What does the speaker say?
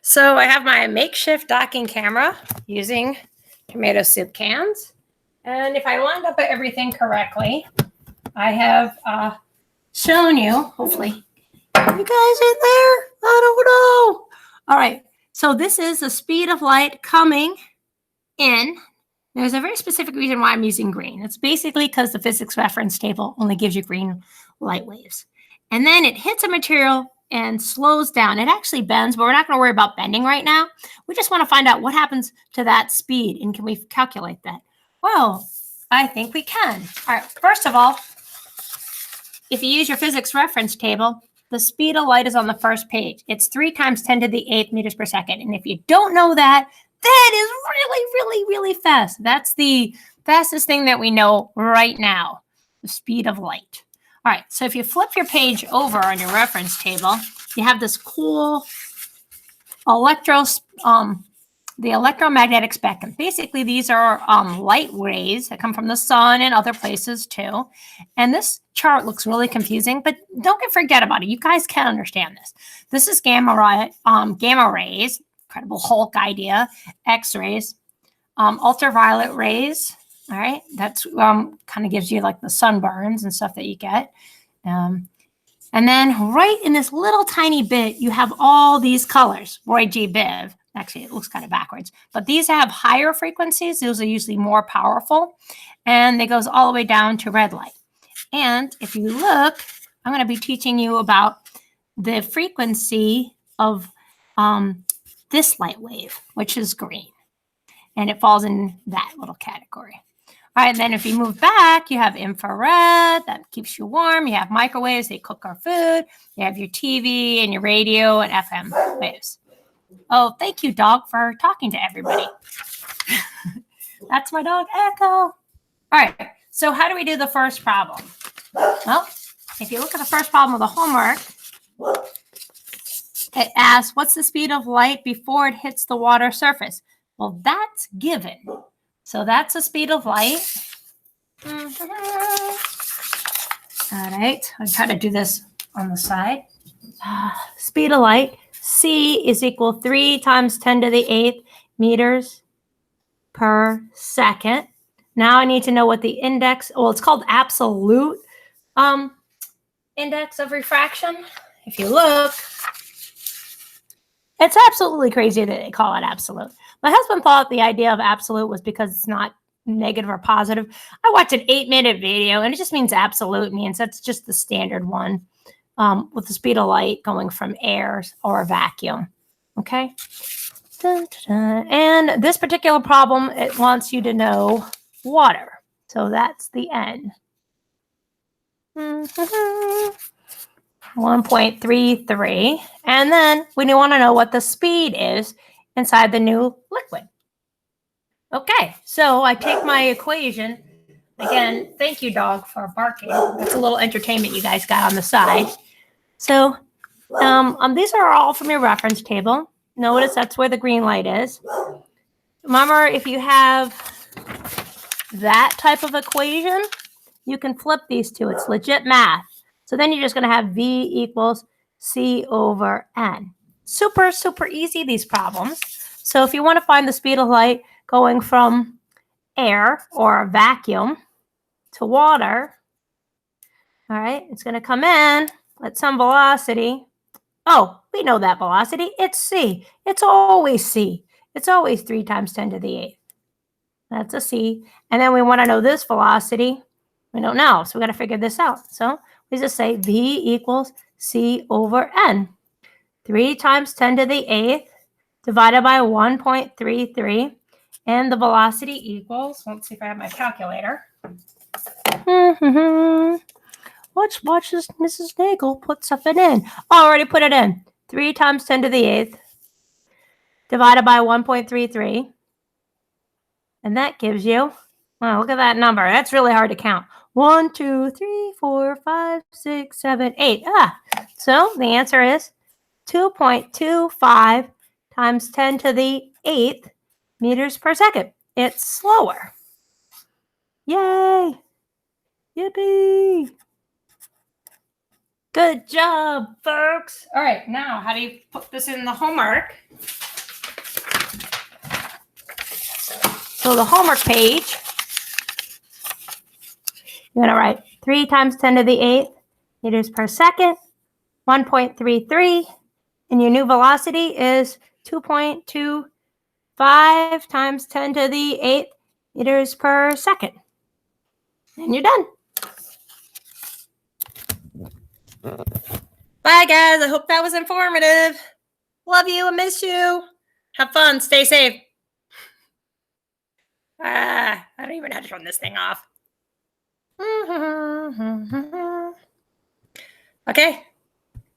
So I have my makeshift docking camera using tomato soup cans. And if I lined up everything correctly, I have shown you, hopefully, you guys in there? I don't know. All right. So this is the speed of light coming in. There's a very specific reason why I'm using green. It's basically because the physics reference table only gives you green light waves. And then it hits a material and slows down. It actually bends, but we're not going to worry about bending right now. We just want to find out what happens to that speed, and can we calculate that? Well, I think we can. All right, first of all, if you use your physics reference table, the speed of light is on the first page. It's 3 times 10 to the 8th meters per second. And if you don't know that, that is really, really, really fast. That's the fastest thing that we know right now, the speed of light. All right, so if you flip your page over on your reference table, you have this cool the electromagnetic spectrum. Basically, these are light rays that come from the sun and other places too. And this chart looks really confusing, but don't forget about it. You guys can understand this. This is gamma rays, Incredible Hulk idea, X-rays, ultraviolet rays. All right, that's kind of gives you like the sunburns and stuff that you get. And then right in this little tiny bit, you have all these colors, Roy G. Biv. Actually, it looks kind of backwards, but these have higher frequencies. Those are usually more powerful, and it goes all the way down to red light. And if you look, I'm going to be teaching you about the frequency of this light wave, which is green, and it falls in that little category. All right, and then if you move back, you have infrared, that keeps you warm. You have microwaves, they cook our food. You have your TV and your radio and FM waves. Oh, thank you, dog, for talking to everybody. That's my dog, Echo. All right, so how do we do the first problem? Well, if you look at the first problem of the homework, it asks, what's the speed of light before it hits the water surface? Well, that's given. So that's the speed of light. All right, I'll try to do this on the side. Speed of light, C is equal 3 times 10 to the 8th meters per second. Now I need to know what the index, well, it's called absolute index of refraction. If you look, it's absolutely crazy that they call it absolute. My husband thought the idea of absolute was because it's not negative or positive. I watched an 8-minute video, and it just means absolute means that's just the standard one with the speed of light going from air or a vacuum. Okay. Dun, dun, dun. And this particular problem, it wants you to know water. So that's the N. 1.33. And then we want to know what the speed is inside the new liquid. Okay, so I take my equation. Again, thank you, dog, for barking. That's a little entertainment you guys got on the side. So these are all from your reference table. Notice that's where the green light is. Remember, if you have that type of equation, you can flip these two. It's legit math. So then you're just going to have V equals C over N. Super, super easy, these problems. So if you want to find the speed of light going from air or a vacuum to water, all right, it's going to come in at some velocity. Oh, we know that velocity. It's C. It's always C. It's always 3 times 10 to the 8th. That's a C. And then we want to know this velocity. We don't know, so we got to figure this out. So we just say V equals C over N. 3 times 10 to the 8th divided by 1.33. And the velocity equals, let's see if I have my calculator. Watch this, Mrs. Nagle put something in. Oh, I already put it in. 3 times 10 to the 8th divided by 1.33. And that gives you, wow, look at that number. That's really hard to count. 1, 2, 3, 4, 5, 6, 7, 8. So the answer is 2.25 times 10 to the 8th meters per second. It's slower. Yay! Yippee! Good job, folks. All right, now how do you put this in the homework? So the homework page, you're going to write 3 times 10 to the 8th meters per second, 1.33, and your new velocity is 2.25 times 10 to the 8th meters per second. And you're done. Bye, guys. I hope that was informative. Love you and miss you. Have fun. Stay safe. I don't even know how to turn this thing off. Okay.